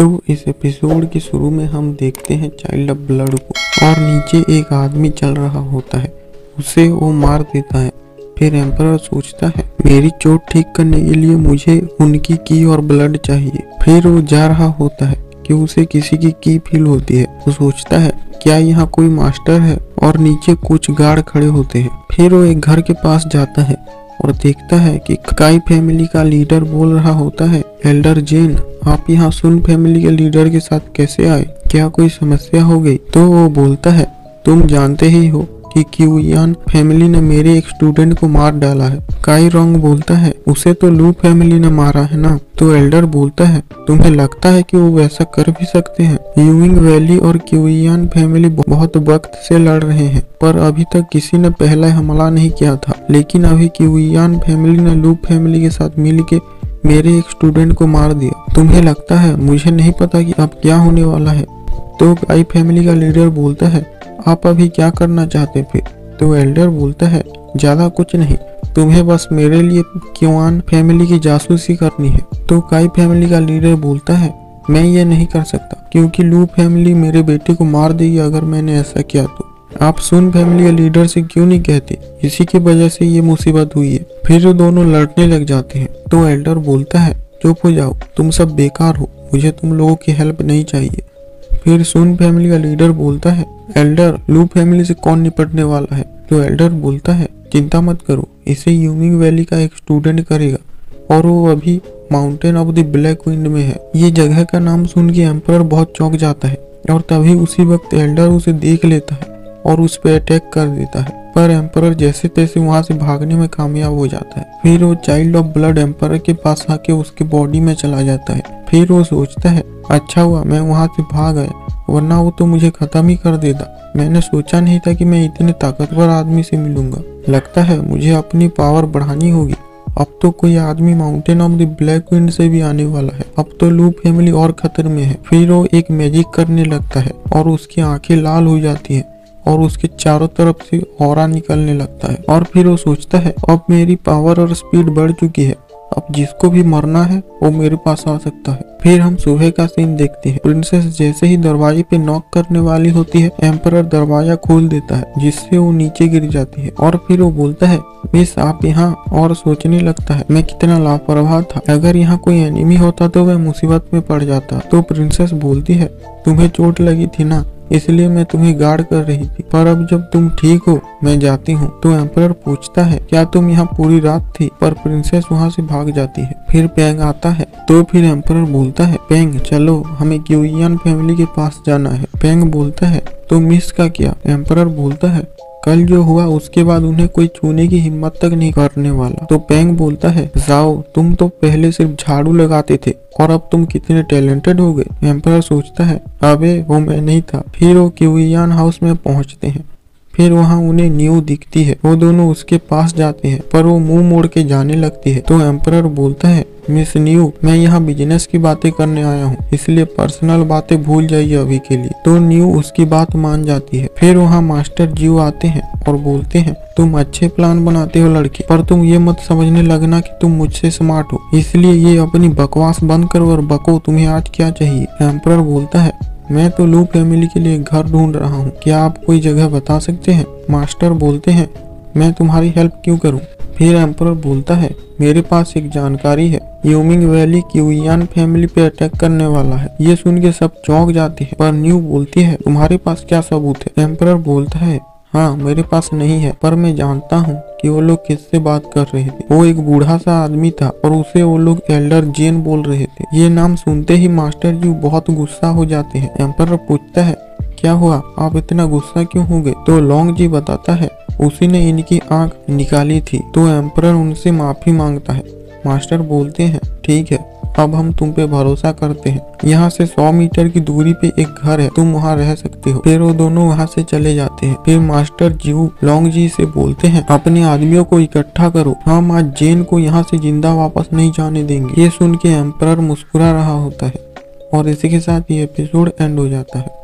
तो इस एपिसोड के शुरू में हम देखते हैं चाइल्ड ऑफ ब्लड को और नीचे एक आदमी चल रहा होता है, उसे वो मार देता है। फिर एम्परर सोचता है मेरी चोट ठीक करने के लिए मुझे उनकी की और ब्लड चाहिए। फिर वो जा रहा होता है कि उसे किसी की फील होती है। वो सोचता है क्या यहाँ कोई मास्टर है और नीचे कुछ गार्ड खड़े होते हैं। फिर वो एक घर के पास जाता है और देखता है कि काई फैमिली का लीडर बोल रहा होता है, एल्डर जेन आप यहाँ सुन फैमिली के लीडर के साथ कैसे आए, क्या कोई समस्या हो गई? तो वो बोलता है तुम जानते ही हो कि क्यूयान फैमिली ने मेरे एक स्टूडेंट को मार डाला है। काई रोंग बोलता है उसे तो लू फैमिली ने मारा है ना। तो एल्डर बोलता है तुम्हें लगता है कि वो वैसा कर भी सकते हैं? यूइंग वैली और क्यूयान फैमिली बहुत वक्त से लड़ रहे हैं पर अभी तक किसी ने पहला हमला नहीं किया था, लेकिन अभी क्यूयान फैमिली ने लू फैमिली के साथ मिल के मेरे एक स्टूडेंट को मार दिया। तुम्हें लगता है मुझे नहीं पता कि अब क्या होने वाला है? तो काई फैमिली का लीडर बोलता है आप अभी क्या करना चाहते फिर? तो एल्डर बोलता है ज्यादा कुछ नहीं, तुम्हें बस मेरे लिए क्यूआन फैमिली की जासूसी करनी है। तो काई फैमिली का लीडर बोलता है मैं ये नहीं कर सकता क्योंकि लू फैमिली मेरे बेटे को मार देगी अगर मैंने ऐसा किया तो। आप सुन फैमिली के लीडर से क्यों नहीं कहते, इसी की वजह से ये मुसीबत हुई है। फिर दोनों लड़ने लग जाते हैं। तो एल्डर बोलता है चुप हो जाओ, तुम सब बेकार हो, मुझे तुम लोगों की हेल्प नहीं चाहिए। फिर सुन फैमिली का लीडर बोलता है एल्डर लू फैमिली से कौन निपटने वाला है? तो एल्डर बोलता है चिंता मत करो, इसे यूमिंग वैली का एक स्टूडेंट करेगा और वो अभी mountain of the black wind में है। ये जगह का नाम सुन के एम्परर बहुत चौंक जाता है और तभी उसी वक्त एल्डर उसे देख लेता है और उस पर अटैक कर देता है, पर एम्परर जैसे तैसे वहां से भागने में कामयाब हो जाता है। फिर वो चाइल्ड ऑफ ब्लड एम्परर के पास आके उसके बॉडी में चला जाता है। फिर वो सोचता है अच्छा हुआ मैं वहां से भाग गया, वरना वो तो मुझे खत्म ही कर देता। मैंने सोचा नहीं था कि मैं इतने ताकतवर आदमी से मिलूंगा। लगता है मुझे अपनी पावर बढ़ानी होगी। अब तो कोई आदमी mountain of the black wind से भी आने वाला है। अब तो लू फैमिली और खतरे में है। फिर वो एक मैजिक करने लगता है और उसकी आंखें लाल हो जाती है और उसके चारों तरफ से ऑरा निकलने लगता है। और फिर वो सोचता है अब मेरी पावर और स्पीड बढ़ चुकी है, अब जिसको भी मरना है वो मेरे पास आ सकता है। फिर हम सुबह का सीन देखते हैं। प्रिंसेस जैसे ही दरवाजे पे नॉक करने वाली होती है, एम्परर दरवाजा खोल देता है जिससे वो नीचे गिर जाती है। और फिर वो बोलता है मिस आप यहाँ, और सोचने लगता है मैं कितना लापरवाह था, अगर यहाँ कोई एनिमी होता तो वह मुसीबत में पड़ जाता। तो प्रिंसेस बोलती है तुम्हें चोट लगी थी ना, इसलिए मैं तुम्हें गार्ड कर रही थी, पर अब जब तुम ठीक हो मैं जाती हूँ। तो एम्परर पूछता है क्या तुम यहाँ पूरी रात थी? पर प्रिंसेस वहाँ से भाग जाती है। फिर पेंग आता है तो फिर एम्परर बोलता है पेंग चलो हमें क्यूयान फैमिली के पास जाना है। पेंग बोलता है तो मिस का क्या? एम्परर बोलता है कल जो हुआ उसके बाद उन्हें कोई छूने की हिम्मत तक नहीं करने वाला। तो पेंग बोलता है जाओ, तुम तो पहले सिर्फ झाड़ू लगाते थे और अब तुम कितने टैलेंटेड हो गए। एम्परर सोचता है अबे वो मैं नहीं था। फिर वो क्यूयान हाउस में पहुंचते हैं। फिर वहाँ उन्हें न्यू दिखती है। वो दोनों उसके पास जाते हैं पर वो मुंह मोड़ के जाने लगती है। तो एम्परर बोलता है मिस न्यू मैं यहाँ बिजनेस की बातें करने आया हूँ, इसलिए पर्सनल बातें भूल जाइए अभी के लिए। तो न्यू उसकी बात मान जाती है। फिर वहाँ मास्टर जीव आते हैं और बोलते हैं तुम अच्छे प्लान बनाते हो लड़के, पर तुम ये मत समझने लगना कि तुम मुझसे स्मार्ट हो, इसलिए ये अपनी बकवास बंद करो और बको तुम्हें आज क्या चाहिए। एम्परर बोलता है मैं तो लू फैमिली के लिए घर ढूंढ रहा हूँ, क्या आप कोई जगह बता सकते हैं? मास्टर बोलते हैं मैं तुम्हारी हेल्प क्यों करूँ? फिर एम्परर बोलता है मेरे पास एक जानकारी है, यूमिंग वैली क्यूयान फैमिली पे अटैक करने वाला है। ये सुन के सब चौंक जाते हैं, पर न्यू बोलती है तुम्हारे पास क्या सबूत है? एम्परर बोलता है हाँ मेरे पास नहीं है, पर मैं जानता हूँ कि वो लोग किससे बात कर रहे थे। वो एक बूढ़ा सा आदमी था और उसे वो लोग एल्डर जेन बोल रहे थे। ये नाम सुनते ही मास्टर जी बहुत गुस्सा हो जाते हैं। एम्परर पूछता है क्या हुआ, आप इतना गुस्सा क्यों हो गए? तो लॉन्ग जी बताता है उसी ने इनकी आंख निकाली थी। तो एम्परर उनसे माफी मांगता है। मास्टर बोलते हैं ठीक है, अब हम तुम पे भरोसा करते हैं। यहाँ से 100 मीटर की दूरी पे एक घर है, तुम वहाँ रह सकते हो। फिर वो दोनों वहाँ से चले जाते हैं। फिर मास्टर जीव लॉन्ग जी से बोलते हैं अपने आदमियों को इकट्ठा करो, हम आज जेन को यहाँ से जिंदा वापस नहीं जाने देंगे। ये सुन के एम्परर मुस्कुरा रहा होता है और इसी के साथ ये एपिसोड एंड हो जाता है।